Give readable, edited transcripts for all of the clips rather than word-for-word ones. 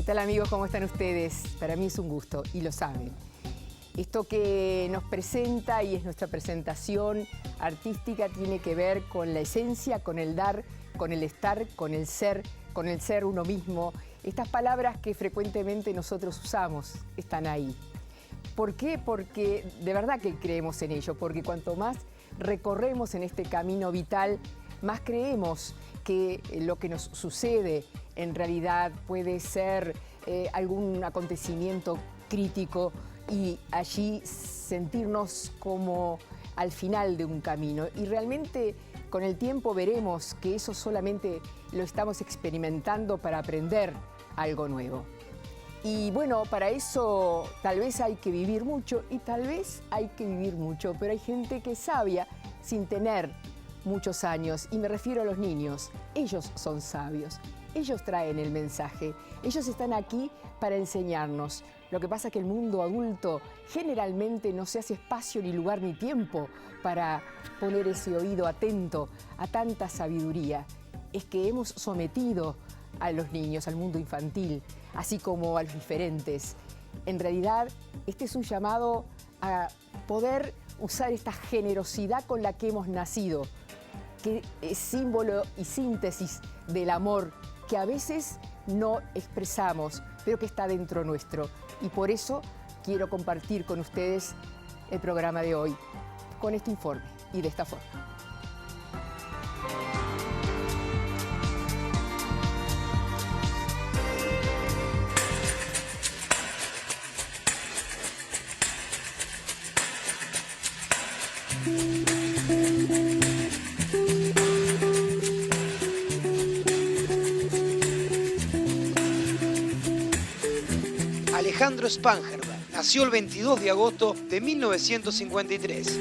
tal, amigos? ¿Cómo están ustedes? Para mí es un gusto y lo saben. Esto que nos presenta y es nuestra presentación artística tiene que ver con la esencia, con el dar, con el estar, con el ser uno mismo. Estas palabras que frecuentemente nosotros usamos están ahí. ¿Por qué? Porque de verdad que creemos en ello, porque cuanto más recorremos en este camino vital, más creemos que lo que nos sucede en realidad puede ser algún acontecimiento crítico y allí sentirnos como al final de un camino. Y realmente con el tiempo veremos que eso solamente lo estamos experimentando para aprender algo nuevo. Y bueno, para eso tal vez hay que vivir mucho y tal vez hay que vivir mucho, pero hay gente que es sabia sin tener muchos años, y me refiero a los niños. Ellos son sabios, ellos traen el mensaje, ellos están aquí para enseñarnos. Lo que pasa es que el mundo adulto generalmente no se hace espacio, ni lugar, ni tiempo para poner ese oído atento a tanta sabiduría. Es que hemos sometido a los niños, al mundo infantil, así como a los diferentes. En realidad, este es un llamado a poder usar esta generosidad con la que hemos nacido, que es símbolo y síntesis del amor que a veces no expresamos, pero que está dentro nuestro. Y por eso quiero compartir con ustedes el programa de hoy, con este informe y de esta forma. Alejandro Spangerda nació el 22 de agosto de 1953.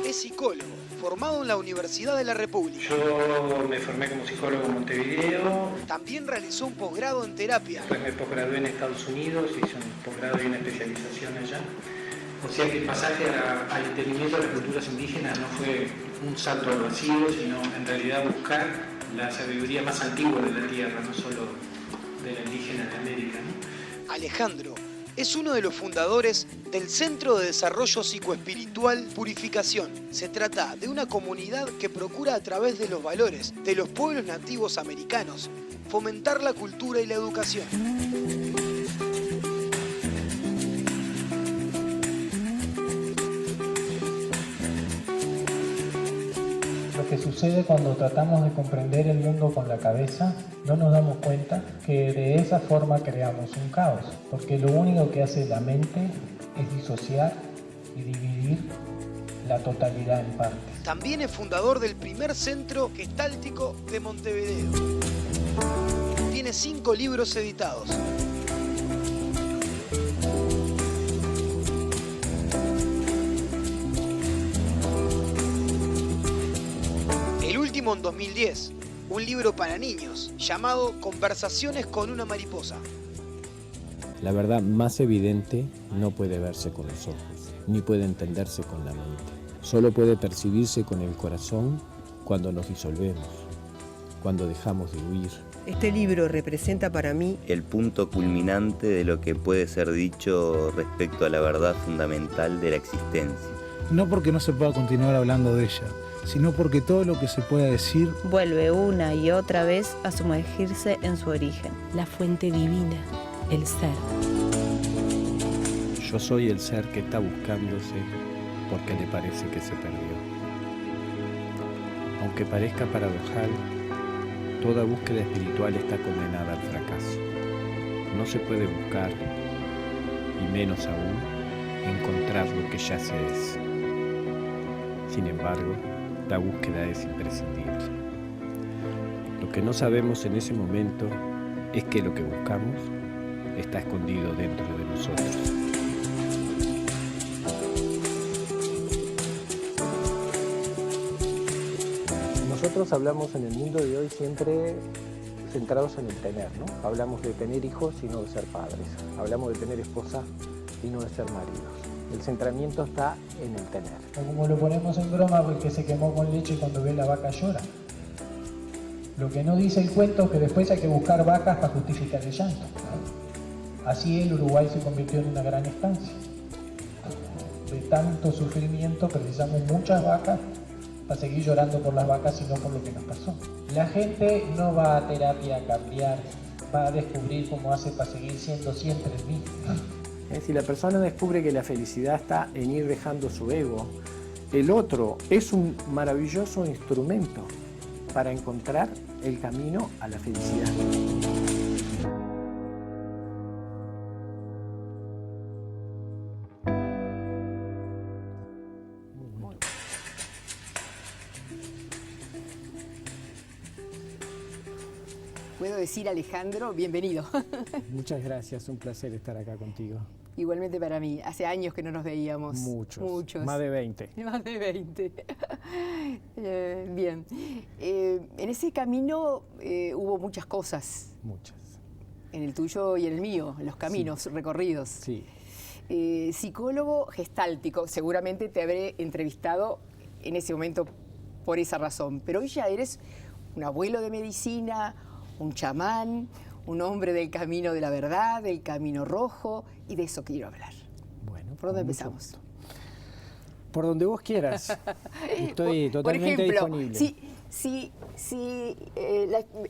Es psicólogo, formado en la Universidad de la República. Yo me formé como psicólogo en Montevideo. También realizó un posgrado en terapia. Después me posgradué en Estados Unidos, hice un posgrado y una especialización allá. O sea que el pasaje al entendimiento de las culturas indígenas no fue un salto al vacío, sino en realidad buscar la sabiduría más antigua de la tierra, no solo de la indígena de América, ¿no? Alejandro es uno de los fundadores del Centro de Desarrollo Psicoespiritual Purificación. Se trata de una comunidad que procura a través de los valores de los pueblos nativos americanos fomentar la cultura y la educación. Lo que sucede cuando tratamos de comprender el mundo con la cabeza, no nos damos cuenta que de esa forma creamos un caos, porque lo único que hace la mente es disociar y dividir la totalidad en partes. También es fundador del primer centro gestáltico de Montevideo. Tiene 5 libros editados. El último en 2010, un libro para niños llamado Conversaciones con una mariposa. La verdad más evidente no puede verse con los ojos, ni puede entenderse con la mente. Solo puede percibirse con el corazón cuando nos disolvemos, cuando dejamos de huir. Este libro representa para mí el punto culminante de lo que puede ser dicho respecto a la verdad fundamental de la existencia. No porque no se pueda continuar hablando de ella, sino porque todo lo que se pueda decir vuelve una y otra vez a sumergirse en su origen. La fuente divina, el ser. Yo soy el ser que está buscándose porque le parece que se perdió. Aunque parezca paradojal, toda búsqueda espiritual está condenada al fracaso. No se puede buscar, y menos aún, encontrar lo que ya se es. Sin embargo, la búsqueda es imprescindible. Lo que no sabemos en ese momento es que lo que buscamos está escondido dentro de nosotros. Nosotros hablamos en el mundo de hoy siempre centrados en el tener, ¿no? Hablamos de tener hijos y no de ser padres. Hablamos de tener esposa y no de ser maridos. El centramiento está en el tener. O como lo ponemos en broma, porque se quemó con leche cuando ve la vaca llora. Lo que no dice el cuento es que después hay que buscar vacas para justificar el llanto. Así el Uruguay se convirtió en una gran estancia. De tanto sufrimiento precisamos muchas vacas para seguir llorando por las vacas y no por lo que nos pasó. La gente no va a terapia a cambiar, va a descubrir cómo hace para seguir siendo siempre el mismo. Es decir, la persona descubre que la felicidad está en ir dejando su ego. El otro es un maravilloso instrumento para encontrar el camino a la felicidad. Puedo decir, Alejandro, bienvenido. Muchas gracias, un placer estar acá contigo. Igualmente para mí. Hace años que no nos veíamos. Muchos. Más de 20. Más de 20. Bien. En ese camino hubo muchas cosas. Muchas. En el tuyo y en el mío, en los caminos recorridos. Sí. Psicólogo gestáltico, seguramente te habré entrevistado en ese momento por esa razón. Pero hoy ya eres un abuelo de medicina, un chamán, un hombre del camino de la verdad, del camino rojo, y de eso quiero hablar. Bueno, ¿por dónde empezamos? Por donde vos quieras. Estoy totalmente disponible.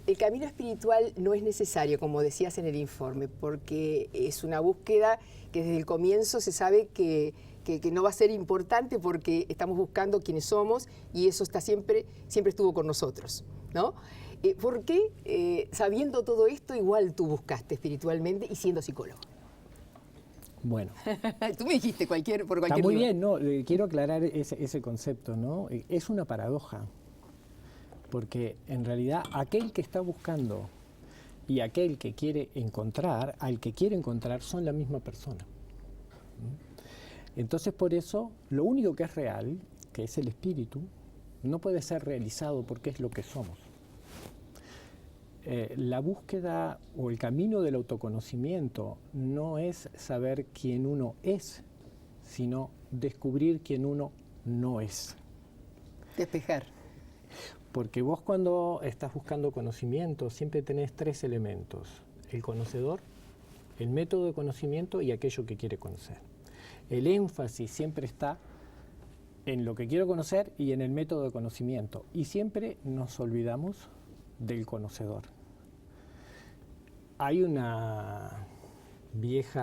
El camino espiritual no es necesario, como decías en el informe, porque es una búsqueda que desde el comienzo se sabe que no va a ser importante porque estamos buscando quiénes somos y eso está siempre estuvo con nosotros, ¿no? ¿Por qué, sabiendo todo esto, igual tú buscaste espiritualmente y siendo psicólogo? Bueno. Tú me dijiste por cualquier Está muy lugar. bien, ¿no? Quiero aclarar ese concepto, ¿no? Es una paradoja, porque en realidad aquel que está buscando y aquel que quiere encontrar, al que quiere encontrar, son la misma persona. Entonces, por eso, lo único que es real, que es el espíritu, no puede ser realizado porque es lo que somos. La búsqueda o el camino del autoconocimiento no es saber quién uno es, sino descubrir quién uno no es. Despejar. Porque vos cuando estás buscando conocimiento siempre tenés tres elementos: el conocedor, el método de conocimiento y aquello que quiere conocer. El énfasis siempre está en lo que quiero conocer y en el método de conocimiento. Y siempre nos olvidamos del conocedor. Hay un viejo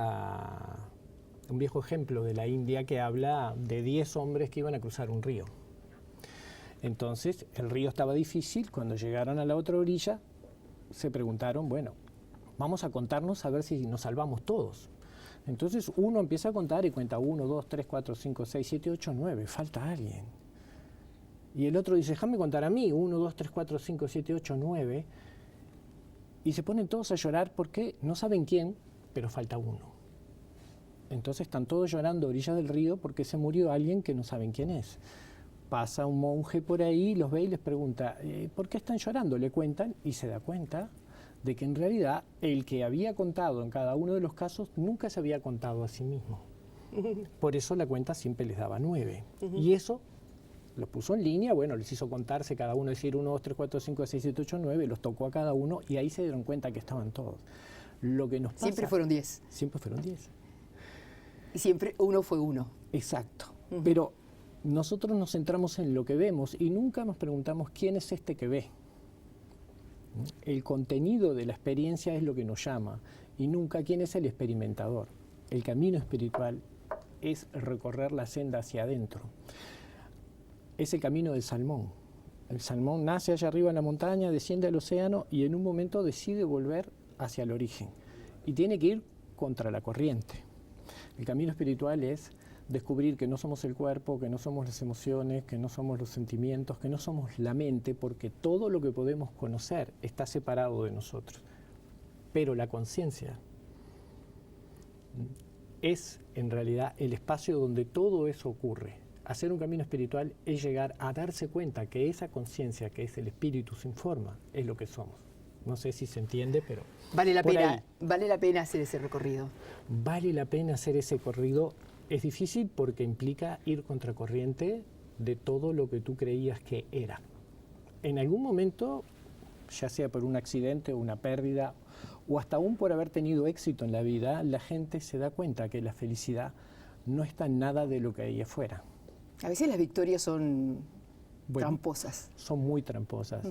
ejemplo de la India que habla de 10 hombres que iban a cruzar un río. Entonces, el río estaba difícil. Cuando llegaron a la otra orilla, se preguntaron, bueno, vamos a contarnos a ver si nos salvamos todos. Entonces, uno empieza a contar y cuenta 1, 2, 3, 4, 5, 6, 7, 8, 9, falta alguien. Y el otro dice, déjame contar a mí, 1, 2, 3, 4, 5, 7, 8, 9. Y se ponen todos a llorar porque no saben quién, pero falta uno. Entonces están todos llorando a orillas del río porque se murió alguien que no saben quién es. Pasa un monje por ahí, los ve y les pregunta, ¿por qué están llorando? Le cuentan y se da cuenta de que en realidad el que había contado en cada uno de los casos nunca se había contado a sí mismo. Por eso la cuenta siempre les daba 9. Y eso los puso en línea, bueno, les hizo contarse cada uno, decir 1, 2, 3, 4, 5, 6, 7, 8, 9, los tocó a cada uno y ahí se dieron cuenta que estaban todos. Lo que nos pasa, siempre fueron 10. Siempre fueron 10. Y siempre uno fue uno. Exacto. Pero nosotros nos centramos en lo que vemos y nunca nos preguntamos quién es este que ve. El contenido de la experiencia es lo que nos llama y nunca quién es el experimentador. El camino espiritual es recorrer la senda hacia adentro. Es el camino del salmón. El salmón nace allá arriba en la montaña, desciende al océano y en un momento decide volver hacia el origen. Y tiene que ir contra la corriente. El camino espiritual es descubrir que no somos el cuerpo, que no somos las emociones, que no somos los sentimientos, que no somos la mente, porque todo lo que podemos conocer está separado de nosotros. Pero la conciencia es en realidad el espacio donde todo eso ocurre. Hacer un camino espiritual es llegar a darse cuenta que esa conciencia, que es el espíritu sin forma, es lo que somos. No sé si se entiende, pero vale la pena hacer ese recorrido. Vale la pena hacer ese recorrido. Es difícil porque implica ir contracorriente de todo lo que tú creías que era. En algún momento ya sea por un accidente o una pérdida, o hasta aún por haber tenido éxito en la vida, la gente se da cuenta que la felicidad no está en nada de lo que hay afuera. A veces las victorias son tramposas. Son muy tramposas.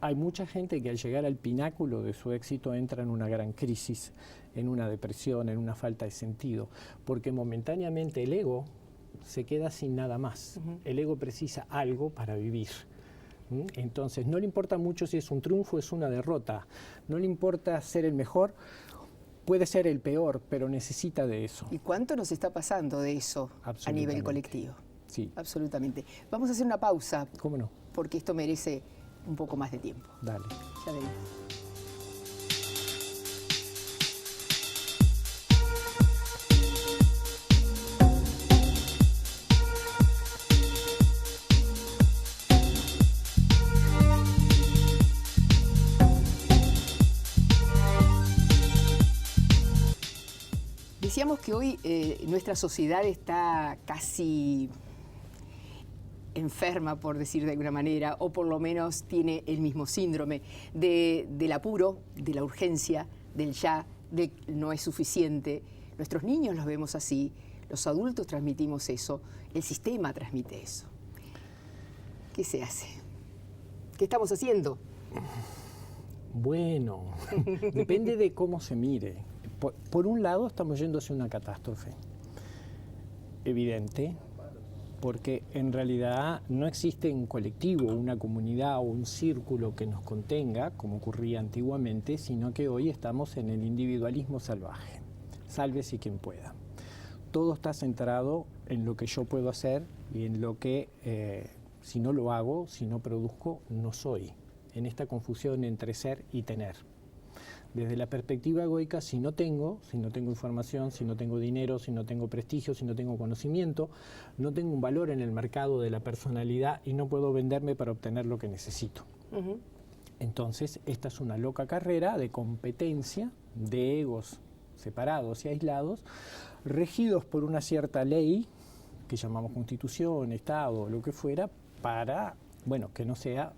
Hay mucha gente que al llegar al pináculo de su éxito entra en una gran crisis, en una depresión, en una falta de sentido, porque momentáneamente el ego se queda sin nada más. El ego precisa algo para vivir. Entonces no le importa mucho si es un triunfo o es una derrota, no le importa ser el mejor, puede ser el peor, pero necesita de eso. ¿Y cuánto nos está pasando de eso a nivel colectivo? Sí. Absolutamente. Vamos a hacer una pausa. ¿Cómo no? Porque esto merece un poco más de tiempo. Dale. Ya venimos. Decíamos que hoy nuestra sociedad está casi enferma, por decir de alguna manera, o por lo menos tiene el mismo síndrome del apuro, de la urgencia, del ya, de no es suficiente. Nuestros niños los vemos así, los adultos transmitimos eso, el sistema transmite eso. ¿Qué se hace? ¿Qué estamos haciendo? Bueno, depende de cómo se mire. Por un lado, estamos yendo hacia una catástrofe evidente, porque en realidad no existe un colectivo, una comunidad o un círculo que nos contenga, como ocurría antiguamente, sino que hoy estamos en el individualismo salvaje. Sálvese quien pueda. Todo está centrado en lo que yo puedo hacer y en lo que, si no lo hago, si no produzco, no soy. En esta confusión entre ser y tener. Desde la perspectiva egoica, si no tengo información, si no tengo dinero, si no tengo prestigio, si no tengo conocimiento, no tengo un valor en el mercado de la personalidad y no puedo venderme para obtener lo que necesito. Entonces, esta es una loca carrera de competencia, de egos separados y aislados, regidos por una cierta ley, que llamamos constitución, Estado, lo que fuera, para, bueno, que no sea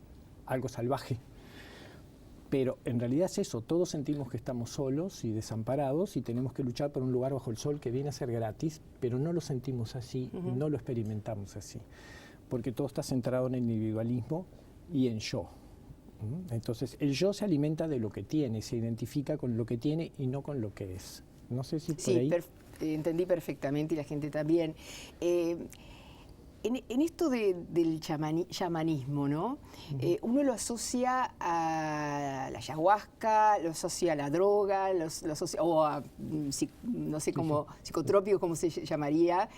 algo salvaje. Pero en realidad es eso, todos sentimos que estamos solos y desamparados y tenemos que luchar por un lugar bajo el sol que viene a ser gratis, pero no lo sentimos así, no lo experimentamos así, porque todo está centrado en el individualismo y en yo. Entonces el yo se alimenta de lo que tiene, se identifica con lo que tiene y no con lo que es. No sé si por ahí... Entendí perfectamente y la gente también. En esto del chamanismo, ¿no? Uno lo asocia a la ayahuasca, lo asocia a la droga, lo asocia, o a, no sé cómo, psicotrópico, como se llamaría,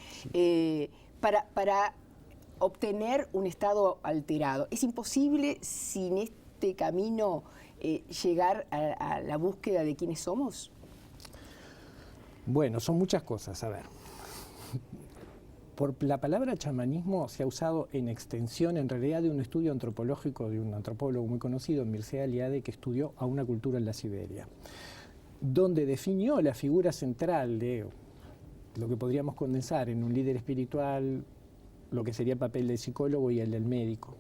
para obtener un estado alterado. ¿Es imposible sin este camino llegar a la búsqueda de quiénes somos? Bueno, son muchas cosas, a ver. Por la palabra chamanismo se ha usado en extensión, en realidad, de un estudio antropológico de un antropólogo muy conocido, Mircea Eliade, que estudió a una cultura en la Siberia, donde definió la figura central de lo que podríamos condensar en un líder espiritual, lo que sería el papel del psicólogo y el del médico.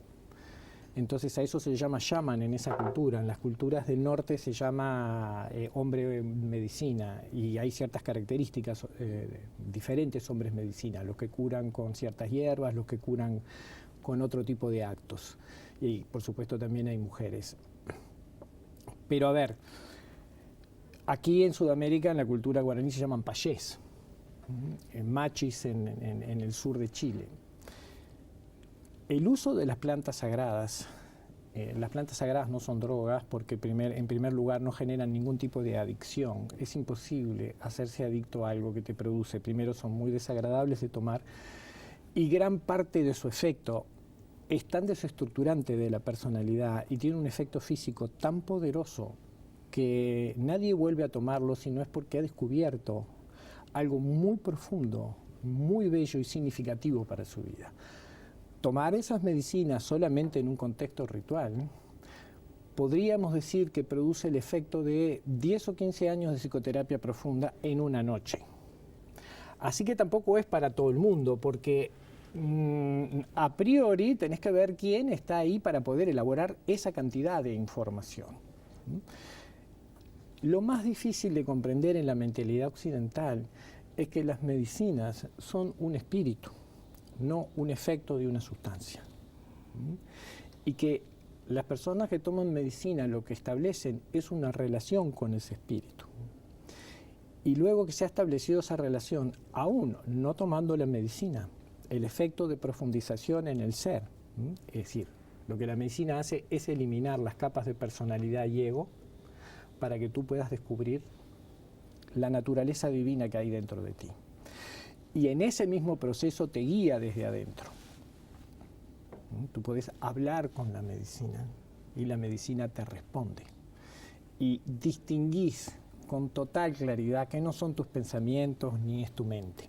Entonces a eso se le llama shaman en esa cultura. En las culturas del norte se llama hombre medicina y hay ciertas características, diferentes hombres medicina, los que curan con ciertas hierbas, los que curan con otro tipo de actos. Y por supuesto también hay mujeres. Pero a ver, aquí en Sudamérica, en la cultura guaraní se llaman payés, machis en el sur de Chile. El uso de las plantas sagradas no son drogas porque en primer lugar no generan ningún tipo de adicción. Es imposible hacerse adicto a algo que te produce. Primero, son muy desagradables de tomar y gran parte de su efecto es tan desestructurante de la personalidad y tiene un efecto físico tan poderoso que nadie vuelve a tomarlo si no es porque ha descubierto algo muy profundo, muy bello y significativo para su vida. Tomar esas medicinas solamente en un contexto ritual, podríamos decir que produce el efecto de 10 o 15 años de psicoterapia profunda en una noche. Así que tampoco es para todo el mundo, porque A priori tenés que ver quién está ahí para poder elaborar esa cantidad de información. Lo más difícil de comprender en la mentalidad occidental es que las medicinas son un espíritu, no un efecto de una sustancia. Y que las personas que toman medicina lo que establecen es una relación con ese espíritu. Y luego que se ha establecido esa relación, aún no tomando la medicina, el efecto de profundización en el ser, es decir, lo que la medicina hace es eliminar las capas de personalidad y ego para que tú puedas descubrir la naturaleza divina que hay dentro de ti. Y en ese mismo proceso te guía desde adentro. Tú puedes hablar con la medicina y la medicina te responde. Y distinguís con total claridad que no son tus pensamientos ni es tu mente.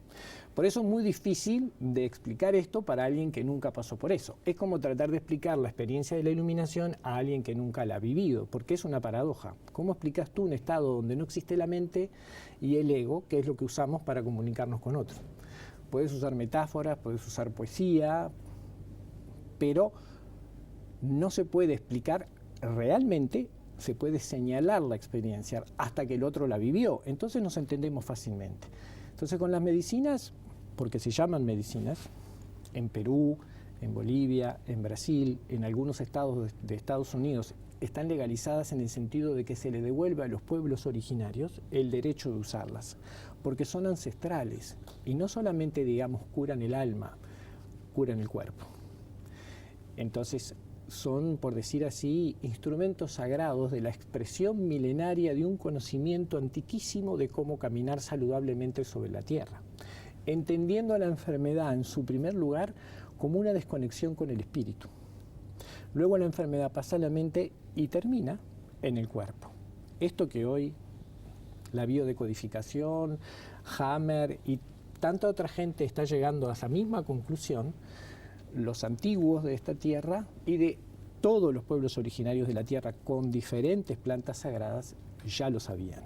Por eso es muy difícil de explicar esto para alguien que nunca pasó por eso. Es como tratar de explicar la experiencia de la iluminación a alguien que nunca la ha vivido, porque es una paradoja. ¿Cómo explicas tú un estado donde no existe la mente y el ego, que es lo que usamos para comunicarnos con otros? Puedes usar metáforas, puedes usar poesía, pero no se puede explicar realmente, se puede señalar la experiencia hasta que el otro la vivió. Entonces nos entendemos fácilmente. Entonces con las medicinas, porque se llaman medicinas, en Perú, en Bolivia, en Brasil, en algunos estados de Estados Unidos, están legalizadas en el sentido de que se le devuelve a los pueblos originarios el derecho de usarlas, porque son ancestrales y no solamente, digamos, curan el alma, curan el cuerpo. Entonces son, por decir así, instrumentos sagrados de la expresión milenaria de un conocimiento antiquísimo de cómo caminar saludablemente sobre la tierra, entendiendo a la enfermedad en su primer lugar como una desconexión con el espíritu. Luego la enfermedad pasa a la mente y termina en el cuerpo. Esto que hoy la biodecodificación, Hammer y tanta otra gente está llegando a esa misma conclusión, los antiguos de esta tierra y de todos los pueblos originarios de la tierra con diferentes plantas sagradas ya lo sabían.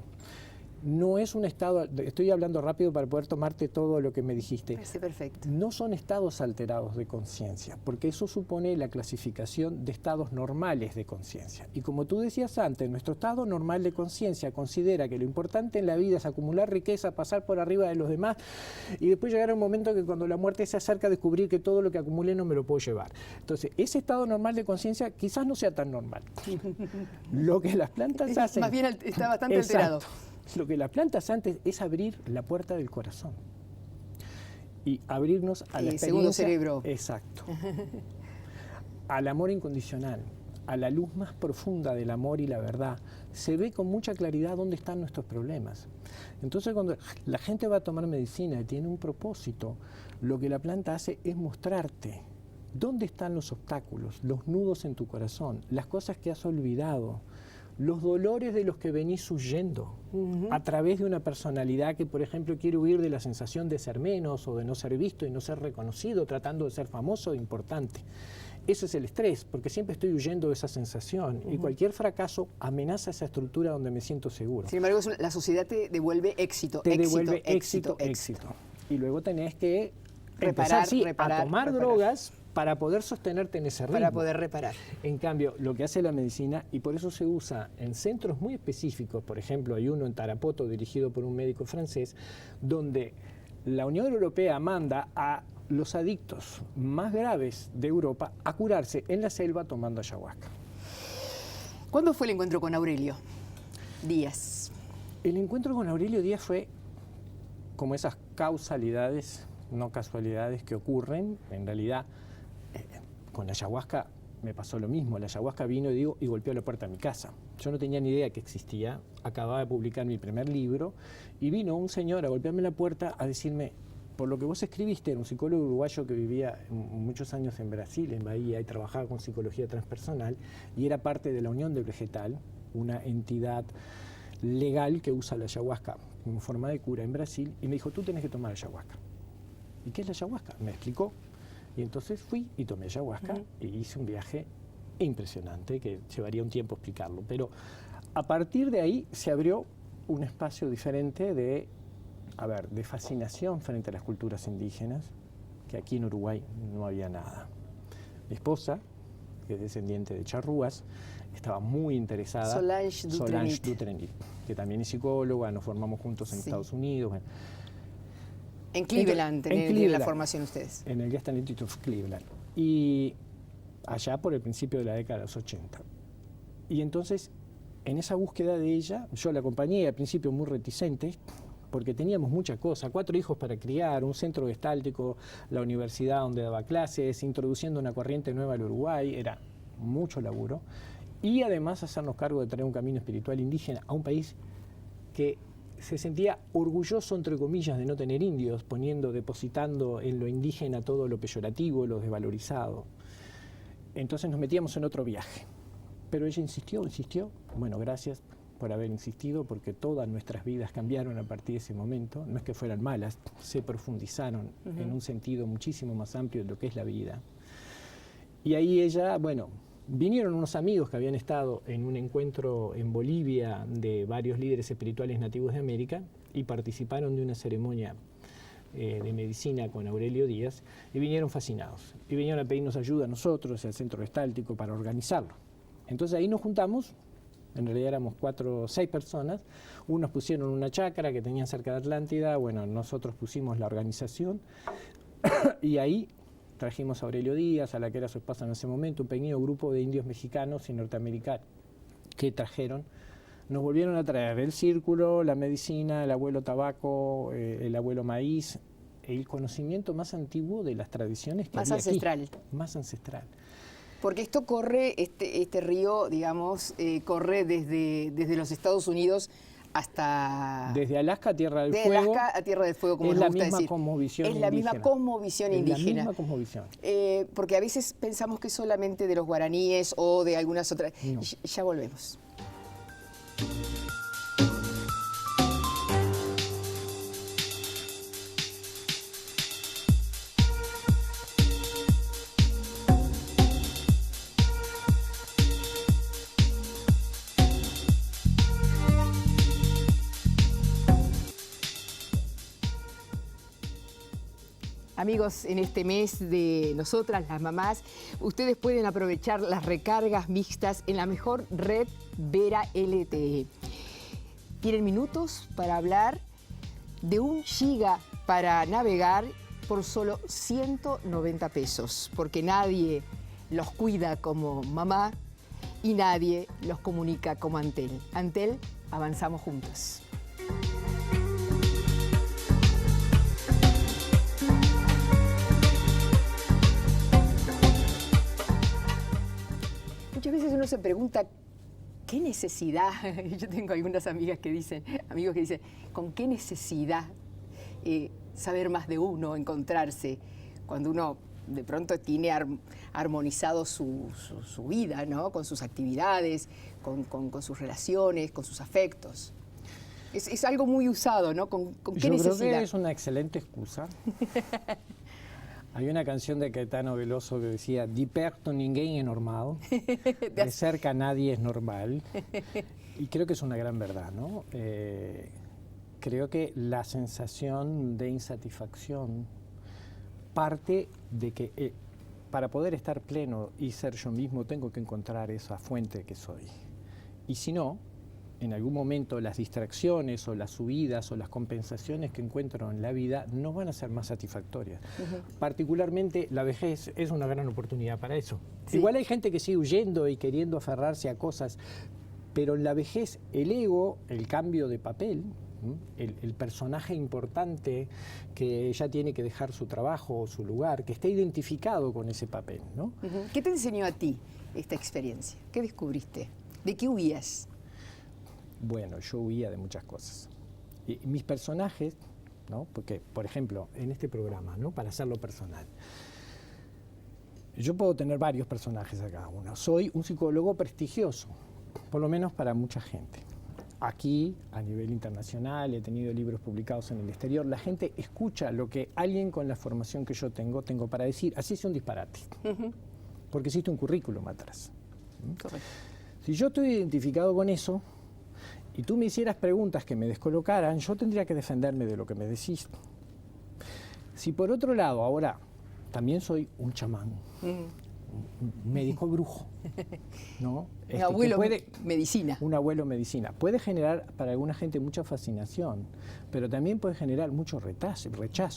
No es un estado, estoy hablando rápido para poder tomarte todo lo que me dijiste. Parece perfecto. No son estados alterados de conciencia, porque eso supone la clasificación de estados normales de conciencia. Y como tú decías antes, nuestro estado normal de conciencia considera que lo importante en la vida es acumular riqueza, pasar por arriba de los demás y después llegar a un momento que cuando la muerte se acerca descubrir que todo lo que acumulé no me lo puedo llevar. Entonces, ese estado normal de conciencia quizás no sea tan normal. Lo que las plantas hacen... Más bien está bastante alterado. Lo que las plantas hacen es abrir la puerta del corazón y abrirnos a la experiencia, segundo cerebro. Exacto, al amor incondicional, a la luz más profunda del amor y la verdad. Se ve con mucha claridad dónde están nuestros problemas. Entonces cuando la gente va a tomar medicina y tiene un propósito, lo que la planta hace es mostrarte dónde están los obstáculos, los nudos en tu corazón, las cosas que has olvidado, los dolores de los que venís huyendo a través de una personalidad que, por ejemplo, quiere huir de la sensación de ser menos o de no ser visto y no ser reconocido, tratando de ser famoso e importante. Ese es el estrés, porque siempre estoy huyendo de esa sensación y cualquier fracaso amenaza esa estructura donde me siento seguro. Sin embargo, la sociedad te devuelve éxito, éxito. Y luego tenés que empezar a tomar drogas para poder sostenerte en ese ritmo. Para poder reparar. En cambio, lo que hace la medicina, y por eso se usa en centros muy específicos, por ejemplo, hay uno en Tarapoto dirigido por un médico francés, donde la Unión Europea manda a los adictos más graves de Europa a curarse en la selva tomando ayahuasca. ¿Cuándo fue el encuentro con Aurelio Díaz? El encuentro con Aurelio Díaz fue como esas causalidades, no casualidades que ocurren, en realidad. Con la ayahuasca me pasó lo mismo. La ayahuasca vino y golpeó la puerta de mi casa. Yo no tenía ni idea que existía. Acababa de publicar mi primer libro y vino un señor a golpearme la puerta a decirme: por lo que vos escribiste, era un psicólogo uruguayo que vivía muchos años en Brasil, en Bahía, y trabajaba con psicología transpersonal y era parte de la Unión del Vegetal, una entidad legal que usa la ayahuasca como forma de cura en Brasil, y me dijo: tú tenés que tomar ayahuasca. ¿Y qué es la ayahuasca? Me explicó. Y entonces fui y tomé ayahuasca y hice un viaje impresionante que llevaría un tiempo explicarlo. Pero a partir de ahí se abrió un espacio diferente de fascinación frente a las culturas indígenas, que aquí en Uruguay no había nada. Mi esposa, que es descendiente de charrúas, estaba muy interesada. Solange Dutrenit, que también es psicóloga, nos formamos juntos en Estados Unidos. Bueno. En Cleveland, en la formación ustedes. En el Gestal Institute of Cleveland. Y allá por el principio de la década de los 80. Y entonces, en esa búsqueda de ella, yo la acompañé al principio muy reticente, porque teníamos muchas cosas, 4 hijos para criar, un centro gestáltico, la universidad donde daba clases, introduciendo una corriente nueva al Uruguay, era mucho laburo. Y además hacernos cargo de traer un camino espiritual indígena a un país que se sentía orgulloso, entre comillas, de no tener indios, depositando en lo indígena todo lo peyorativo, lo desvalorizado. Entonces nos metíamos en otro viaje. Pero ella insistió. Bueno, gracias por haber insistido, porque todas nuestras vidas cambiaron a partir de ese momento. No es que fueran malas, se profundizaron en un sentido muchísimo más amplio de lo que es la vida. Y ahí ella, bueno, vinieron unos amigos que habían estado en un encuentro en Bolivia de varios líderes espirituales nativos de América y participaron de una ceremonia de medicina con Aurelio Díaz y vinieron fascinados. Y vinieron a pedirnos ayuda a nosotros, al Centro Gestáltico, para organizarlo. Entonces ahí nos juntamos, en realidad éramos 4 o 6 personas, unos pusieron una chacra que tenían cerca de Atlántida, bueno, nosotros pusimos la organización y ahí trajimos a Aurelio Díaz, a la que era su esposa en ese momento, un pequeño grupo de indios mexicanos y norteamericanos que trajeron, nos volvieron a traer el círculo, la medicina, el abuelo tabaco, el abuelo maíz, el conocimiento más antiguo de las tradiciones que más había ancestral. Aquí, más ancestral. Porque esto corre, este río, digamos, corre desde los Estados Unidos hasta... Desde Alaska a Tierra del Fuego. De Alaska a Tierra del Fuego, como nos gusta decir. Es la misma cosmovisión indígena. Es la misma cosmovisión indígena. Es la misma cosmovisión. Porque a veces pensamos que es solamente de los guaraníes o de algunas otras... No. Ya volvemos. Amigos, en este mes de nosotras, las mamás, ustedes pueden aprovechar las recargas mixtas en la mejor red Vera LTE. Tienen minutos para hablar de 1 giga para navegar por solo 190 pesos, porque nadie los cuida como mamá y nadie los comunica como Antel. Antel, avanzamos juntos. Muchas veces uno se pregunta, ¿qué necesidad? Yo tengo algunas amigas que dicen, amigos que dicen, ¿con qué necesidad saber más de uno, encontrarse, cuando uno de pronto tiene armonizado su vida, ¿no? Con sus actividades, con sus relaciones, con sus afectos? Es algo muy usado, ¿no? ¿Con qué necesidad? Yo creo que es una excelente excusa. Hay una canción de Caetano Veloso que decía, "Di perto ninguém é normal", de cerca nadie es normal, y creo que es una gran verdad, ¿no? Creo que la sensación de insatisfacción parte de que para poder estar pleno y ser yo mismo tengo que encontrar esa fuente que soy. Y si no, en algún momento las distracciones o las subidas o las compensaciones que encuentro en la vida no van a ser más satisfactorias. Particularmente la vejez es una gran oportunidad para eso. Sí. Igual hay gente que sigue huyendo y queriendo aferrarse a cosas, pero en la vejez el ego, el cambio de papel, el personaje importante que ya tiene que dejar su trabajo o su lugar, que está identificado con ese papel, ¿no? ¿Qué te enseñó a ti esta experiencia? ¿Qué descubriste? ¿De qué huías? Bueno, yo huía de muchas cosas. Y mis personajes, ¿no? Porque, por ejemplo, en este programa, ¿no? Para hacerlo personal, yo puedo tener varios personajes a cada uno. Soy un psicólogo prestigioso, por lo menos para mucha gente. Aquí, a nivel internacional, he tenido libros publicados en el exterior. La gente escucha lo que alguien con la formación que yo tengo para decir. Así es un disparate. Porque existe un currículum atrás. Correcto. Si yo estoy identificado con eso, y tú me hicieras preguntas que me descolocaran, yo tendría que defenderme de lo que me decís. Si por otro lado, ahora, también soy un chamán, un médico brujo, ¿no? Un abuelo medicina. Un abuelo medicina. Puede generar para alguna gente mucha fascinación, pero también puede generar mucho rechazo.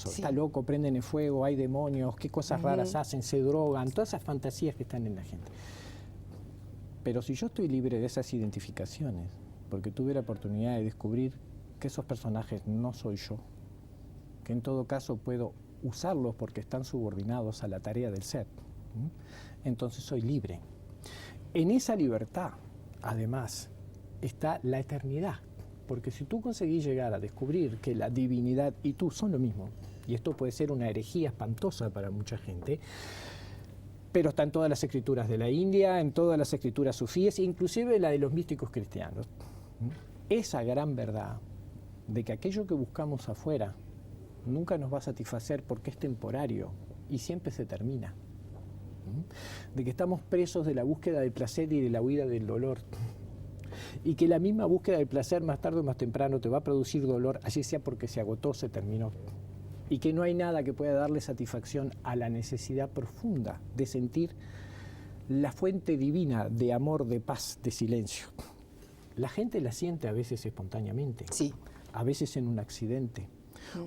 Sí. Está loco, prenden el fuego, hay demonios, qué cosas raras hacen, se drogan, todas esas fantasías que están en la gente. Pero si yo estoy libre de esas identificaciones, porque tuve la oportunidad de descubrir que esos personajes no soy yo, que en todo caso puedo usarlos porque están subordinados a la tarea del ser, entonces soy libre. En esa libertad, además, está la eternidad, porque si tú conseguís llegar a descubrir que la divinidad y tú son lo mismo, y esto puede ser una herejía espantosa para mucha gente, pero está en todas las escrituras de la India, en todas las escrituras sufíes, inclusive la de los místicos cristianos. Esa gran verdad de que aquello que buscamos afuera nunca nos va a satisfacer porque es temporario y siempre se termina. De que estamos presos de la búsqueda del placer y de la huida del dolor. Y que la misma búsqueda del placer más tarde o más temprano te va a producir dolor, así sea porque se agotó, se terminó. Y que no hay nada que pueda darle satisfacción a la necesidad profunda de sentir la fuente divina de amor, de paz, de silencio. La gente la siente a veces espontáneamente, sí, a veces en un accidente.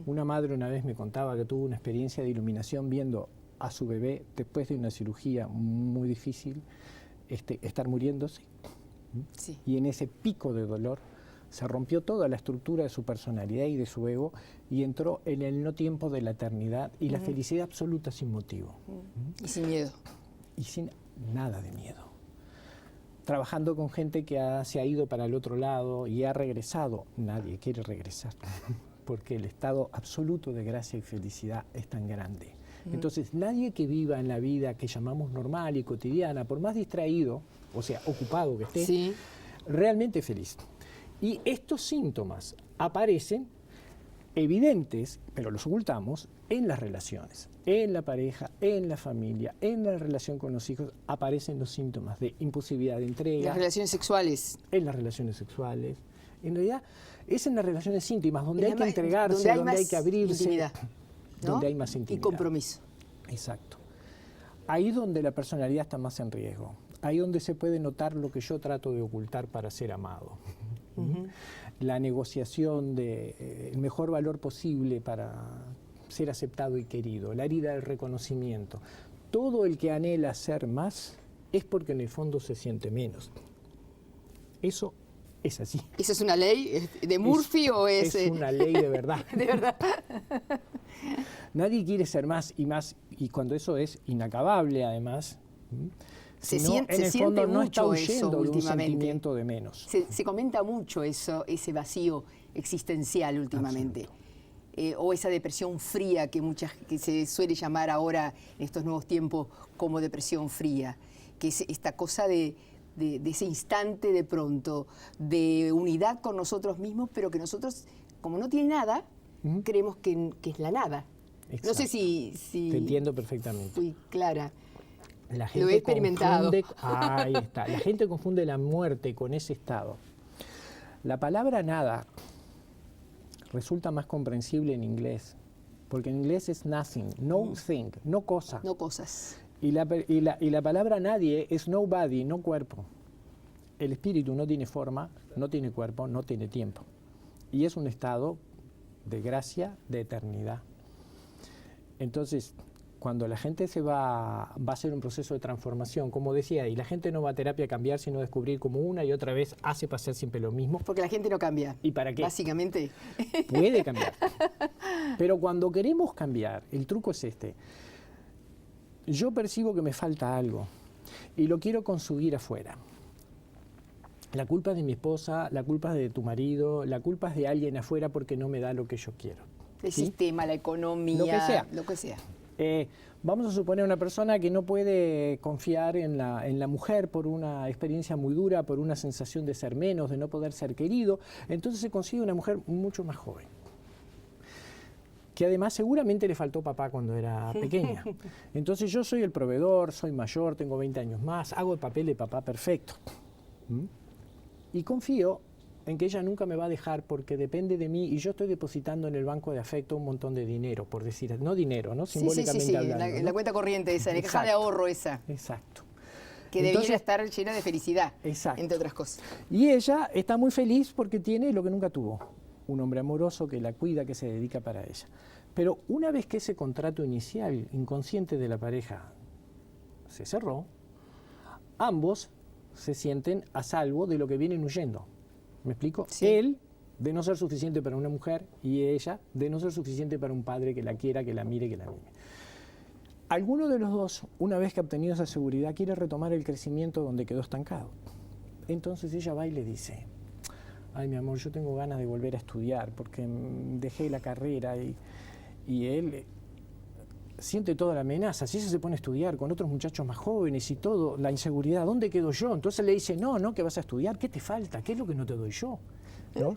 Una madre una vez me contaba que tuvo una experiencia de iluminación viendo a su bebé, después de una cirugía muy difícil, estar muriéndose. Sí. Y en ese pico de dolor se rompió toda la estructura de su personalidad y de su ego y entró en el no tiempo de la eternidad y la felicidad absoluta sin motivo. Y sin miedo. Y sin nada de miedo. Trabajando con gente que se ha ido para el otro lado y ha regresado. Nadie quiere regresar, porque el estado absoluto de gracia y felicidad es tan grande. Entonces, nadie que viva en la vida que llamamos normal y cotidiana, por más distraído, o sea, ocupado que esté, sí, realmente feliz. Y estos síntomas aparecen evidentes, pero los ocultamos, en las relaciones, en la pareja, en la familia, en la relación con los hijos, aparecen los síntomas de imposibilidad de entrega. Las relaciones sexuales. En las relaciones sexuales. En realidad, es en las relaciones íntimas, donde hay que entregarse, donde hay que abrirse. Intimidad, ¿no? Donde hay más intimidad. Y compromiso. Exacto. Ahí donde la personalidad está más en riesgo. Ahí donde se puede notar lo que yo trato de ocultar para ser amado. La negociación del mejor valor posible para ser aceptado y querido, la herida del reconocimiento. Todo el que anhela ser más es porque en el fondo se siente menos. Eso es así. ¿Esa es una ley de Murphy o es...? Es una ley de verdad. De verdad. Nadie quiere ser más, y cuando eso es inacabable además... Se sino, siente, en el se fondo siente no mucho está huyendo eso de un últimamente. sentimiento de menos. Se comenta mucho eso, ese vacío existencial últimamente. O esa depresión fría que se suele llamar ahora en estos nuevos tiempos como depresión fría, que es esta cosa de ese instante de pronto, de unidad con nosotros mismos, pero que nosotros, como no tiene nada, creemos que es la nada. Exacto. No sé si Te entiendo perfectamente. fui clara. La gente Lo he experimentado. Ahí está. La gente confunde la muerte con ese estado. La palabra nada resulta más comprensible en inglés, porque en inglés es nothing, no thing, no cosa. No cosas. Y la palabra nadie es nobody, no cuerpo. El espíritu no tiene forma, no tiene cuerpo, no tiene tiempo. Y es un estado de gracia, de eternidad. Entonces, cuando la gente va a hacer un proceso de transformación, como decía, y la gente no va a terapia a cambiar, sino a descubrir como una y otra vez hace pasar siempre lo mismo. Porque la gente no cambia. ¿Y para qué? Básicamente. Puede cambiar. Pero cuando queremos cambiar, el truco es este. Yo percibo que me falta algo y lo quiero consumir afuera. La culpa es de mi esposa, la culpa es de tu marido, la culpa es de alguien afuera porque no me da lo que yo quiero. El ¿sí? sistema, la economía, lo que sea. Lo que sea. Vamos a suponer una persona que no puede confiar en la mujer por una experiencia muy dura, por una sensación de ser menos, de no poder ser querido, entonces se consigue una mujer mucho más joven, que además seguramente le faltó papá cuando era pequeña. Entonces yo soy el proveedor, soy mayor, tengo 20 años más, hago el papel de papá perfecto. Y confío en que ella nunca me va a dejar porque depende de mí y yo estoy depositando en el banco de afecto un montón de dinero, por decir, no dinero, ¿no? Simbólicamente hablando. En la cuenta corriente esa, en la caja de ahorro esa. Exacto. Que debiera estar llena de felicidad, entre otras cosas. Y ella está muy feliz porque tiene lo que nunca tuvo, un hombre amoroso que la cuida, que se dedica para ella. Pero una vez que ese contrato inicial, inconsciente de la pareja, se cerró, ambos se sienten a salvo de lo que vienen huyendo. ¿Me explico? Sí. Él, de no ser suficiente para una mujer, y ella, de no ser suficiente para un padre que la quiera, que la mire, que la mime. Alguno de los dos, una vez que ha obtenido esa seguridad, quiere retomar el crecimiento donde quedó estancado. Entonces ella va y le dice, ay, mi amor, yo tengo ganas de volver a estudiar porque dejé la carrera y él siente toda la amenaza. Si ella se pone a estudiar con otros muchachos más jóvenes y todo, la inseguridad, ¿dónde quedo yo? Entonces le dice, no, que vas a estudiar, ¿qué te falta? ¿Qué es lo que no te doy yo? ¿No?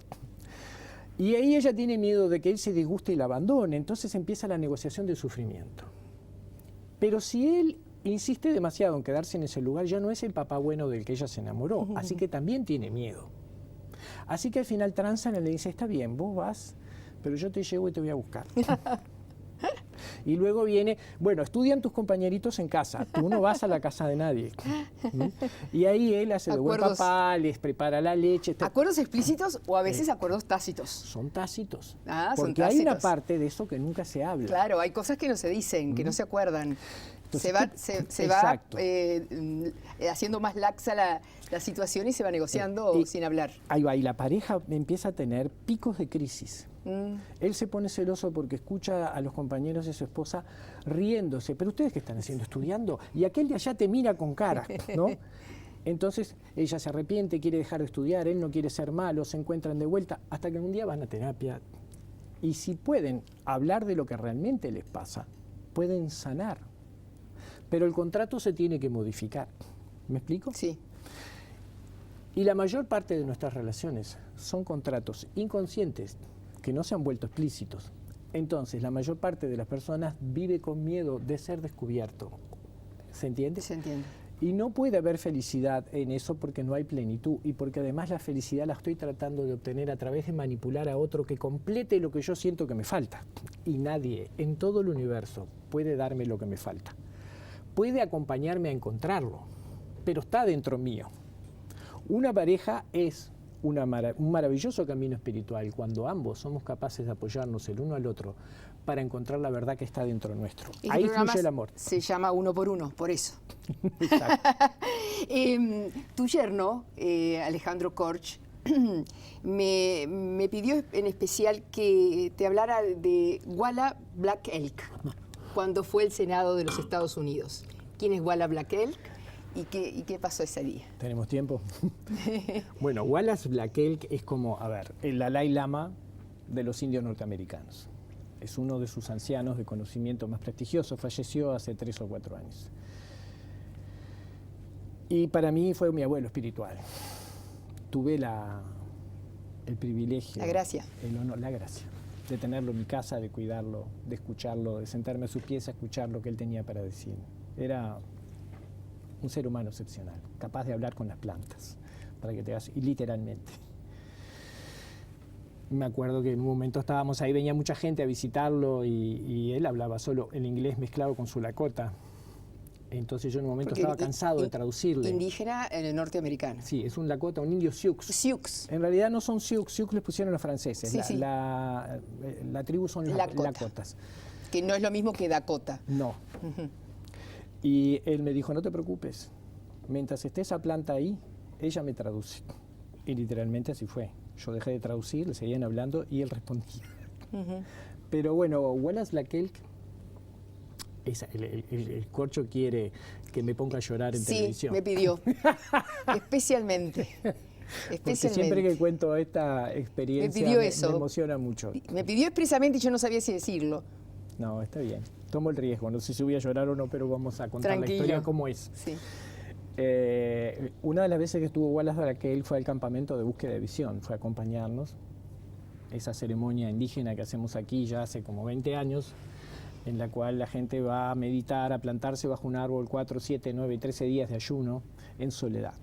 Y ahí ella tiene miedo de que él se disguste y la abandone, entonces empieza la negociación del sufrimiento. Pero si él insiste demasiado en quedarse en ese lugar, ya no es el papá bueno del que ella se enamoró, así que también tiene miedo. Así que al final transan y le dice, está bien, vos vas, pero yo te llevo y te voy a buscar. Y luego viene, bueno, estudian tus compañeritos en casa, tú no vas a la casa de nadie. Y ahí él hace de buen papá, les prepara la leche. ¿Acuerdos explícitos o a veces acuerdos tácitos? Son tácitos. Ah, porque son tácitos. Hay una parte de eso que nunca se habla. Claro, hay cosas que no se dicen, que no se acuerdan. Entonces, se va haciendo más laxa la situación y se va negociando sin hablar. Ahí va, y la pareja empieza a tener picos de crisis. Él se pone celoso porque escucha a los compañeros de su esposa riéndose. ¿Pero ustedes qué están haciendo? ¿Estudiando? Y aquel de allá te mira con cara, ¿no? Entonces ella se arrepiente, quiere dejar de estudiar, él no quiere ser malo, se encuentran de vuelta, hasta que un día van a terapia. Y si pueden hablar de lo que realmente les pasa, pueden sanar. Pero el contrato se tiene que modificar. ¿Me explico? Sí. Y la mayor parte de nuestras relaciones son contratos inconscientes que no se han vuelto explícitos. Entonces, la mayor parte de las personas vive con miedo de ser descubierto. ¿Se entiende? Se entiende. Y no puede haber felicidad en eso porque no hay plenitud y porque además la felicidad la estoy tratando de obtener a través de manipular a otro que complete lo que yo siento que me falta. Y nadie en todo el universo puede darme lo que me falta. Puede acompañarme a encontrarlo, pero está dentro mío. Una pareja es un maravilloso camino espiritual cuando ambos somos capaces de apoyarnos el uno al otro para encontrar la verdad que está dentro nuestro. Ahí fluye el amor. Se llama Uno por Uno, por eso. Exacto. Tu yerno, Alejandro Korch, me pidió en especial que te hablara de Walla Black Elk, cuando fue el Senado de los Estados Unidos. ¿Quién es Walla Black Elk? ¿Y qué pasó ese día? ¿Tenemos tiempo? Bueno, Wallace Black Elk es como, el Dalai Lama de los indios norteamericanos. Es uno de sus ancianos de conocimiento más prestigioso. Falleció hace 3 o 4 años. Y para mí fue mi abuelo espiritual. Tuve el privilegio. La gracia. El honor, la gracia. De tenerlo en mi casa, de cuidarlo, de escucharlo, de sentarme a sus pies a escuchar lo que él tenía para decir. Era un ser humano excepcional, capaz de hablar con las plantas, para que te hagas, y literalmente. Me acuerdo que en un momento estábamos ahí, venía mucha gente a visitarlo y él hablaba solo el inglés mezclado con su lakota. Entonces yo en un momento estaba cansado de traducirle. Indígena norteamericano. Sí, es un lakota, un indio Sioux. Sioux. En realidad no son Sioux, Sioux les pusieron los franceses. Sí, la tribu son lakotas. Que no es lo mismo que Dakota. No. Y él me dijo, no te preocupes, mientras esté esa planta ahí, ella me traduce. Y literalmente así fue. Yo dejé de traducir, le seguían hablando y él respondía. Pero bueno, Wallace Black Elk, el corcho quiere que me ponga a llorar en televisión. Sí, me pidió. Especialmente. Porque siempre que cuento esta experiencia me emociona mucho. Me pidió expresamente y yo no sabía si decirlo. No, está bien. Tomo el riesgo. No sé si voy a llorar o no, pero vamos a contar la historia como es. Sí. Una de las veces que estuvo Wallace Black Elk fue al campamento de búsqueda de visión. Fue a acompañarnos. Esa ceremonia indígena que hacemos aquí ya hace como 20 años, en la cual la gente va a meditar, a plantarse bajo un árbol 4, 7, 9 y 13 días de ayuno en soledad.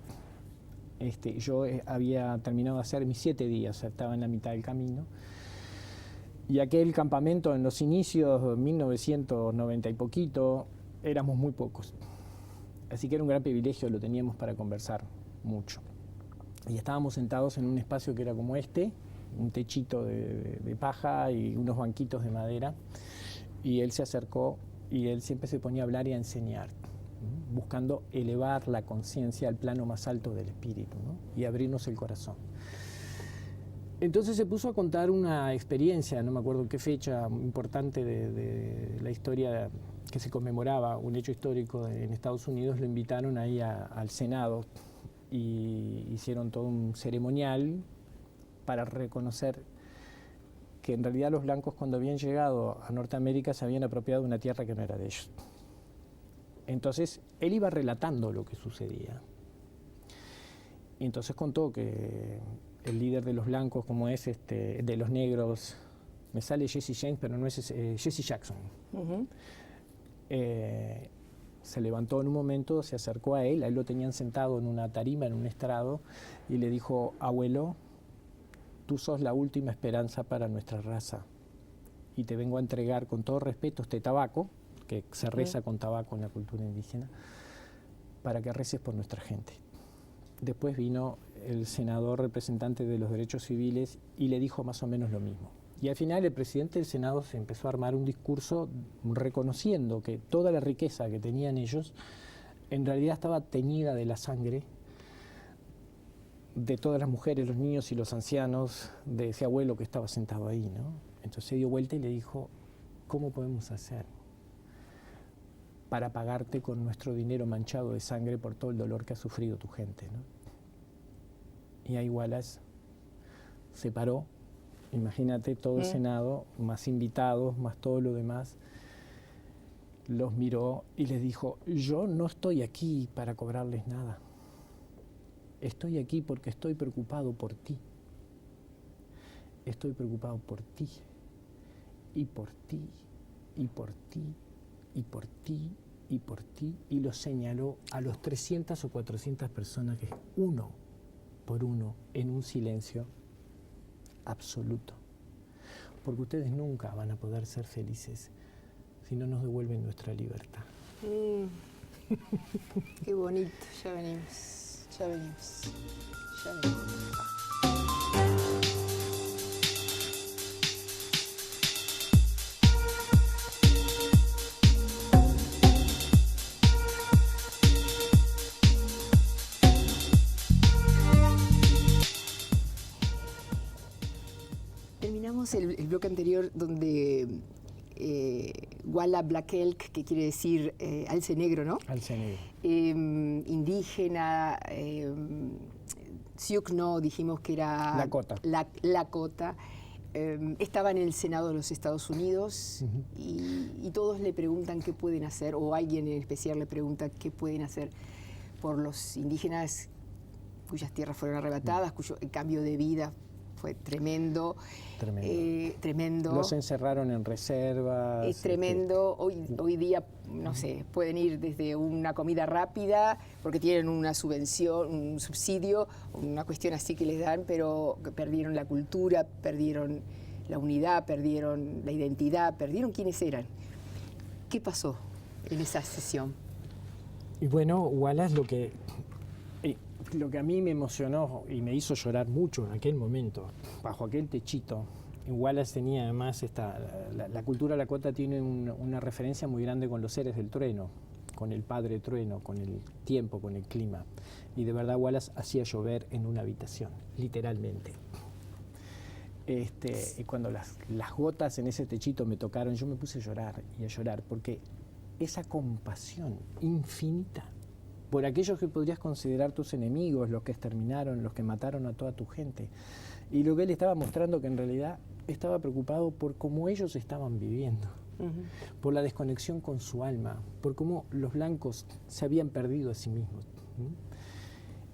Yo había terminado de hacer mis 7 días, estaba en la mitad del camino. Y aquel campamento en los inicios, 1990 y poquito, éramos muy pocos. Así que era un gran privilegio, lo teníamos para conversar mucho. Y estábamos sentados en un espacio que era como este, un techito de paja y unos banquitos de madera. Y él se acercó y él siempre se ponía a hablar y a enseñar, ¿no? Buscando elevar la conciencia al plano más alto del espíritu, ¿no? Y abrirnos el corazón. Entonces se puso a contar una experiencia, no me acuerdo en qué fecha importante de la historia que se conmemoraba, un hecho histórico en Estados Unidos. Lo invitaron ahí al Senado y hicieron todo un ceremonial para reconocer que en realidad los blancos, cuando habían llegado a Norteamérica, se habían apropiado de una tierra que no era de ellos. Entonces él iba relatando lo que sucedía. Y entonces contó que el líder de los blancos, como es de los negros, me sale Jesse James, pero no es Jesse Jackson. Se levantó en un momento, se acercó a él lo tenían sentado en una tarima, en un estrado, y le dijo: abuelo, tú sos la última esperanza para nuestra raza, y te vengo a entregar con todo respeto este tabaco, que se reza con tabaco en la cultura indígena, para que reces por nuestra gente. Después vino el senador representante de los derechos civiles y le dijo más o menos lo mismo. Y al final el presidente del Senado se empezó a armar un discurso reconociendo que toda la riqueza que tenían ellos en realidad estaba teñida de la sangre de todas las mujeres, los niños y los ancianos, de ese abuelo que estaba sentado ahí, ¿no? Entonces se dio vuelta y le dijo: ¿cómo podemos hacer para pagarte con nuestro dinero manchado de sangre por todo el dolor que ha sufrido tu gente, ¿no? Y ahí Wallace se paró, imagínate todo el Senado, más invitados, más todo lo demás, los miró y les dijo: yo no estoy aquí para cobrarles nada, estoy aquí porque estoy preocupado por ti, estoy preocupado por ti, y por ti, y por ti, y por ti, y por ti, y los señaló a los 300 o 400 personas, que uno por uno, en un silencio absoluto. Porque ustedes nunca van a poder ser felices si no nos devuelven nuestra libertad. Qué bonito, ya venimos, ya venimos, ya venimos. El bloque anterior donde Walla Black Elk, que quiere decir alce negro, ¿no? Alce negro. Indígena, Sioux no, dijimos que era... Lakota. Lakota. Estaba en el Senado de los Estados Unidos y todos le preguntan qué pueden hacer, o alguien en especial le pregunta qué pueden hacer por los indígenas cuyas tierras fueron arrebatadas, cuyo cambio de vida fue tremendo. Tremendo. Los encerraron en reservas. Es tremendo. Hoy día, no sé, pueden ir desde una comida rápida, porque tienen una subvención, un subsidio, una cuestión así que les dan, pero perdieron la cultura, perdieron la unidad, perdieron la identidad, perdieron quiénes eran. ¿Qué pasó en esa sesión? Y bueno, Wallace, lo que a mí me emocionó y me hizo llorar mucho en aquel momento, bajo aquel techito, Wallace tenía además la cultura lakota tiene una referencia muy grande con los seres del trueno, con el padre trueno, con el tiempo, con el clima. Y de verdad Wallace hacía llover en una habitación, literalmente. Y cuando las gotas en ese techito me tocaron, yo me puse a llorar y a llorar, porque esa compasión infinita por aquellos que podrías considerar tus enemigos, los que exterminaron, los que mataron a toda tu gente. Y lo que él estaba mostrando, que en realidad estaba preocupado por cómo ellos estaban viviendo, por la desconexión con su alma, por cómo los blancos se habían perdido a sí mismos.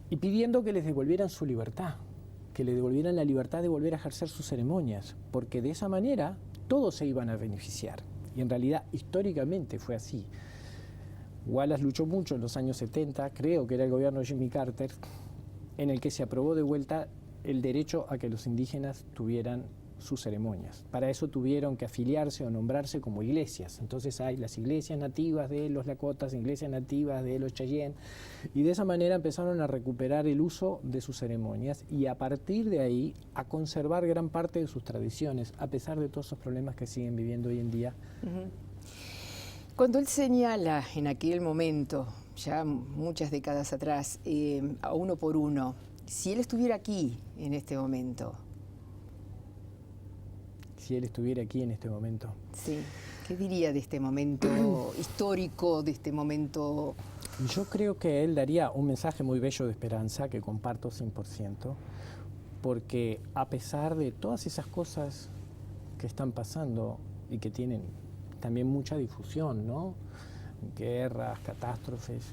Y pidiendo que les devolvieran su libertad, que le devolvieran la libertad de volver a ejercer sus ceremonias, porque de esa manera todos se iban a beneficiar. Y en realidad, históricamente fue así. Wallace luchó mucho en los años 70, creo que era el gobierno de Jimmy Carter, en el que se aprobó de vuelta el derecho a que los indígenas tuvieran sus ceremonias. Para eso tuvieron que afiliarse o nombrarse como iglesias. Entonces hay las iglesias nativas de los Lakotas, iglesias nativas de los Cheyenne, y de esa manera empezaron a recuperar el uso de sus ceremonias y a partir de ahí a conservar gran parte de sus tradiciones, a pesar de todos esos problemas que siguen viviendo hoy en día. Cuando él señala en aquel momento, ya muchas décadas atrás, a uno por uno, si él estuviera aquí en este momento. Si él estuviera aquí en este momento. Sí. ¿Qué diría de este momento histórico, de este momento? Yo creo que él daría un mensaje muy bello de esperanza que comparto 100%, porque a pesar de todas esas cosas que están pasando y que tienen también mucha difusión, ¿no? Guerras, catástrofes,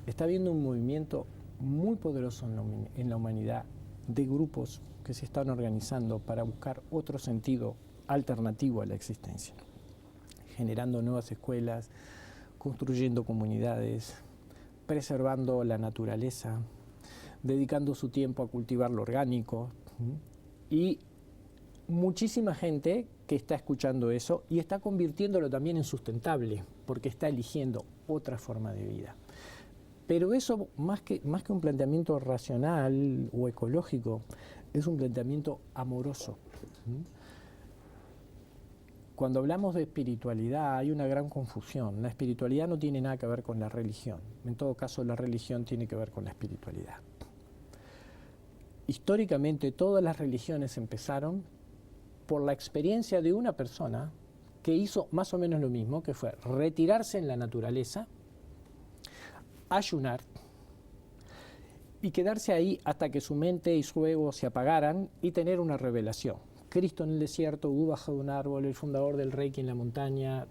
está habiendo un movimiento muy poderoso en la humanidad de grupos que se están organizando para buscar otro sentido alternativo a la existencia, generando nuevas escuelas, construyendo comunidades, preservando la naturaleza, dedicando su tiempo a cultivar lo orgánico, y muchísima gente que está escuchando eso y está convirtiéndolo también en sustentable, porque está eligiendo otra forma de vida. Pero eso, más que un planteamiento racional o ecológico, es un planteamiento amoroso. Cuando hablamos de espiritualidad hay una gran confusión. La espiritualidad no tiene nada que ver con la religión. En todo caso, la religión tiene que ver con la espiritualidad. Históricamente, todas las religiones empezaron por la experiencia de una persona que hizo más o menos lo mismo, que fue retirarse en la naturaleza, ayunar y quedarse ahí hasta que su mente y su ego se apagaran y tener una revelación. Cristo en el desierto, Buda bajo de un árbol, el fundador del Reiki en la montaña,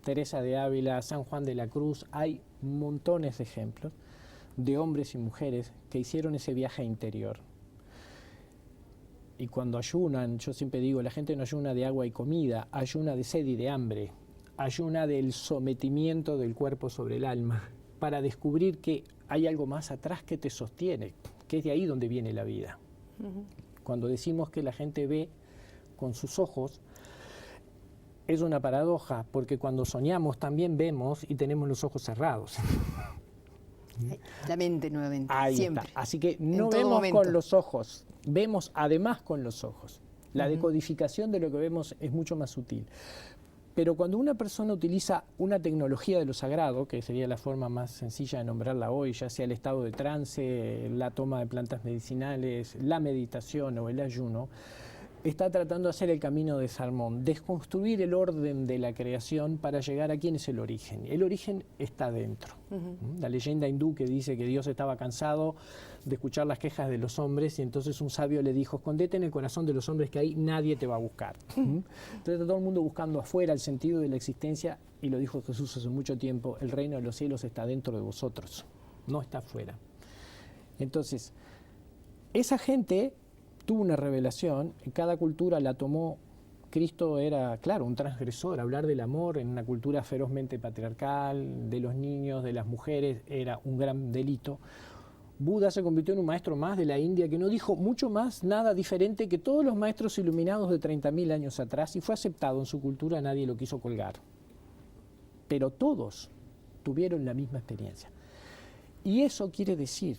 Teresa de Ávila, San Juan de la Cruz. Hay montones de ejemplos de hombres y mujeres que hicieron ese viaje interior. Y cuando ayunan, yo siempre digo, la gente no ayuna de agua y comida, ayuna de sed y de hambre, ayuna del sometimiento del cuerpo sobre el alma, para descubrir que hay algo más atrás que te sostiene, que es de ahí donde viene la vida. Cuando decimos que la gente ve con sus ojos, es una paradoja, porque cuando soñamos también vemos y tenemos los ojos cerrados. La mente nuevamente, ahí siempre. Está. Así que no vemos con los ojos, vemos además con los ojos. La decodificación de lo que vemos es mucho más sutil. Pero cuando una persona utiliza una tecnología de lo sagrado, que sería la forma más sencilla de nombrarla hoy, ya sea el estado de trance, la toma de plantas medicinales, la meditación o el ayuno, está tratando de hacer el camino de Salmón, desconstruir el orden de la creación para llegar a quién es el origen. El origen está dentro. La leyenda hindú que dice que Dios estaba cansado de escuchar las quejas de los hombres y entonces un sabio le dijo, escondete en el corazón de los hombres que ahí nadie te va a buscar. Entonces está todo el mundo buscando afuera el sentido de la existencia y lo dijo Jesús hace mucho tiempo, el reino de los cielos está dentro de vosotros, no está afuera. Entonces, esa gente tuvo una revelación, en cada cultura la tomó. Cristo era, claro, un transgresor. Hablar del amor en una cultura ferozmente patriarcal, de los niños, de las mujeres, era un gran delito. Buda se convirtió en un maestro más de la India que no dijo mucho más, nada diferente que todos los maestros iluminados de 30.000 años atrás y fue aceptado en su cultura, nadie lo quiso colgar. Pero todos tuvieron la misma experiencia. Y eso quiere decir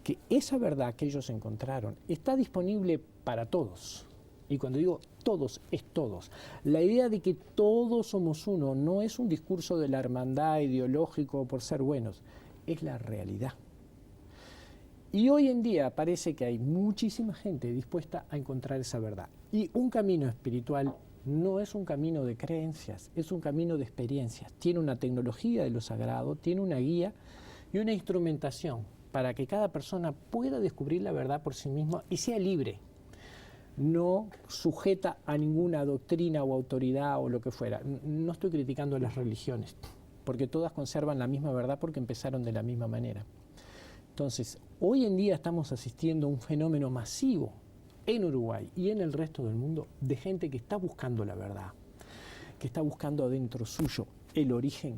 que esa verdad que ellos encontraron está disponible para todos. Y cuando digo todos, es todos. La idea de que todos somos uno no es un discurso de la hermandad ideológico por ser buenos, es la realidad. Y hoy en día parece que hay muchísima gente dispuesta a encontrar esa verdad. Y un camino espiritual no es un camino de creencias, es un camino de experiencias. Tiene una tecnología de lo sagrado, tiene una guía y una instrumentación para que cada persona pueda descubrir la verdad por sí misma y sea libre, no sujeta a ninguna doctrina o autoridad o lo que fuera. No estoy criticando a las religiones, porque todas conservan la misma verdad porque empezaron de la misma manera. Entonces, hoy en día estamos asistiendo a un fenómeno masivo en Uruguay y en el resto del mundo de gente que está buscando la verdad, que está buscando adentro suyo el origen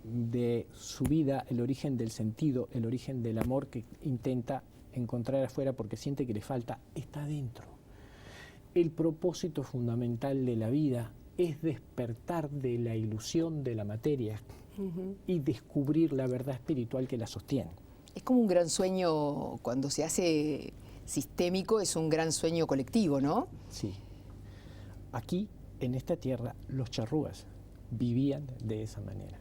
de su vida, el origen del sentido, el origen del amor que intenta encontrar afuera porque siente que le falta, está dentro. El propósito fundamental de la vida es despertar de la ilusión de la materia y descubrir la verdad espiritual que la sostiene. Es como un gran sueño, cuando se hace sistémico, es un gran sueño colectivo, ¿no? Sí. Aquí, en esta tierra, los charrúas vivían de esa manera.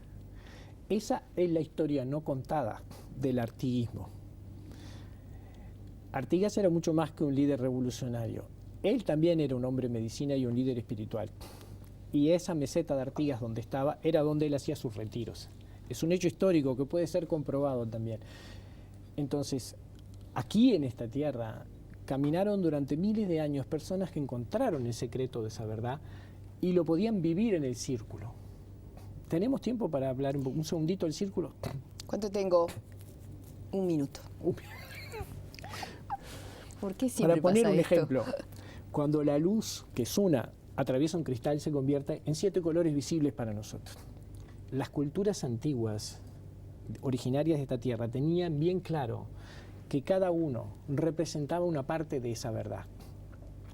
Esa es la historia no contada del artiguismo. Artigas era mucho más que un líder revolucionario. Él también era un hombre de medicina y un líder espiritual. Y esa meseta de Artigas donde estaba era donde él hacía sus retiros. Es un hecho histórico que puede ser comprobado también. Entonces, aquí en esta tierra caminaron durante miles de años personas que encontraron el secreto de esa verdad y lo podían vivir en el círculo. ¿Tenemos tiempo para hablar un segundito del círculo? ¿Cuánto tengo? Un minuto. ¿Por qué siempre para poner pasa un esto? ejemplo, cuando la luz, que es una, atraviesa un cristal, se convierte en 7 colores visibles para nosotros. Las culturas antiguas, originarias de esta tierra, tenían bien claro que cada uno representaba una parte de esa verdad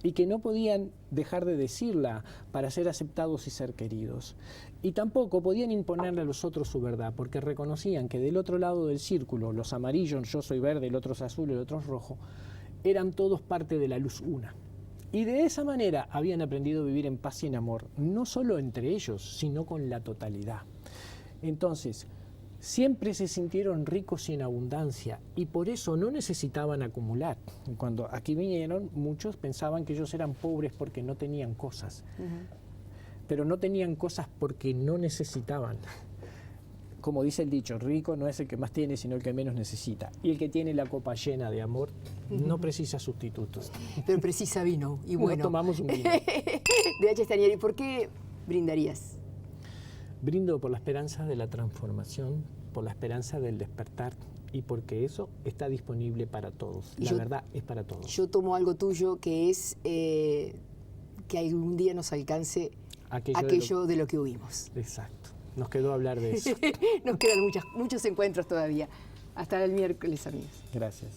y que no podían dejar de decirla para ser aceptados y ser queridos. Y tampoco podían imponerle a los otros su verdad, porque reconocían que del otro lado del círculo, los amarillos, yo soy verde, el otro es azul, el otro es rojo, eran todos parte de la luz una. Y de esa manera habían aprendido a vivir en paz y en amor, no solo entre ellos, sino con la totalidad. Entonces, siempre se sintieron ricos y en abundancia, y por eso no necesitaban acumular. Cuando aquí vinieron, muchos pensaban que ellos eran pobres porque no tenían cosas. Pero no tenían cosas porque no necesitaban. Como dice el dicho, rico no es el que más tiene, sino el que menos necesita. Y el que tiene la copa llena de amor no precisa sustitutos. Pero precisa vino. Y bueno, nos tomamos un vino. De H. Stanieri, ¿por qué brindarías? Brindo por la esperanza de la transformación, por la esperanza del despertar y porque eso está disponible para todos. La verdad es para todos. Yo tomo algo tuyo que es que algún día nos alcance aquello de lo que huimos. Exacto. Nos quedó hablar de eso. Nos quedan muchos encuentros todavía. Hasta el miércoles, amigos. Gracias.